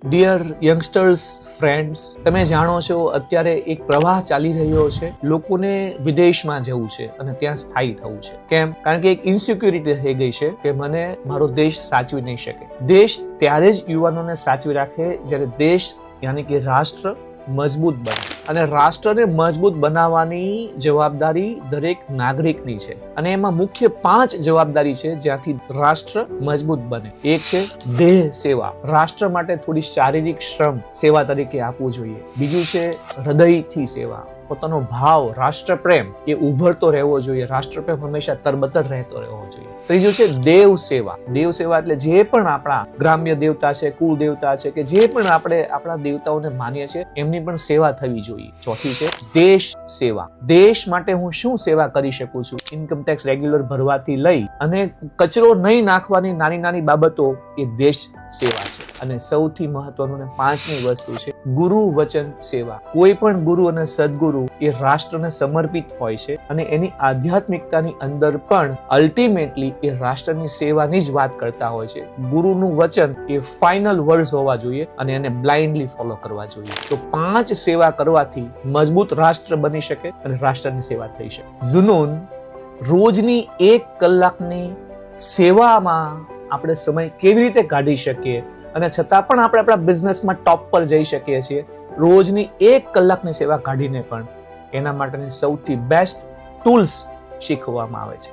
Dear youngsters friends, તમે જાણો છો અત્યારે એક પ્રવાહ ચાલી રહ્યો છે. લોકોને વિદેશમાં જવું છે અને ત્યાં સ્થાયી થવું છે. કેમ? કારણ કે એક ઇન્સિક્યુરિટી થઈ ગઈ છે કે મને મારો દેશ સાચવી નહીં શકે. દેશ ત્યારે જ યુવાનોને સાચવી રાખે જ્યારે દેશ યાની કે રાષ્ટ્ર મજબૂત બને. અને રાષ્ટ્રને મજબૂત બનાવવાની જવાબદારી દરેક નાગરિકની છે. અને એમાં મુખ્ય 5 જવાબદારી છે જ્યાંથી રાષ્ટ્ર મજબૂત બને. એક છે દેહ સેવા, રાષ્ટ્ર માટે થોડી શારીરિક શ્રમ સેવા તરીકે આપવું જોઈએ. બીજું છે હૃદયથી સેવા, પોતાનો ભાવ રાષ્ટ્ર પ્રેમ એ ઉભરતો રહેવો જોઈએ. રાષ્ટ્ર પ્રેમ હંમેશા તરબતર રહેતો રહેવો જોઈએ. ત્રીજું છે દેવ સેવા. દેવ સેવા એટલે જે પણ આપણા ગ્રામ્ય દેવતા છે, કુળ દેવતા છે, કે જે પણ આપણે આપણા દેવતાઓને માનીએ છીએ એમની પણ સેવા થવી જોઈએ. ચોથી છે દેશ સેવા. દેશ માટે હું શું સેવા કરી શકું છું? ઇન્કમ ટેક્સ રેગ્યુલર ભરવાથી લઈ અને કચરો નહીં નાખવાની નાની નાની બાબતો એ દેશ સેવા છે. અને સૌથી મહત્વનું ને 5મી વસ્તુ છે ગુરુ વચન સેવા. કોઈ પણ ગુરુ અને સદગુરુ એ રાષ્ટ્રને સમર્પિત હોય છે અને એની આધ્યાત્મિકતાની અંદર પણ અલ્ટિમેટલી એ રાષ્ટ્રની સેવાની જ વાત કરતા હોય છે. ગુરુનું વચન એ ફાઇનલ વર્ડ્સ હોવા જોઈએ અને એને બ્લાઇન્ડલી ફોલો કરવા જોઈએ. તો 5 સેવા કરવાથી મજબૂત રાષ્ટ્ર બની શકે અને રાષ્ટ્રની સેવા થઈ શકે. જુનૂન, રોજની 1 કલાકની સેવામાં આપણે સમય કેવી રીતે કાઢી શકીએ અને છતાં પણ આપણે આપણા બિઝનેસમાં ટોપ પર જઈ શકીએ છીએ. રોજની 1 કલાકની સેવા કાઢીને પણ એના માટેની સૌથી બેસ્ટ ટૂલ્સ શીખવવામાં આવે છે.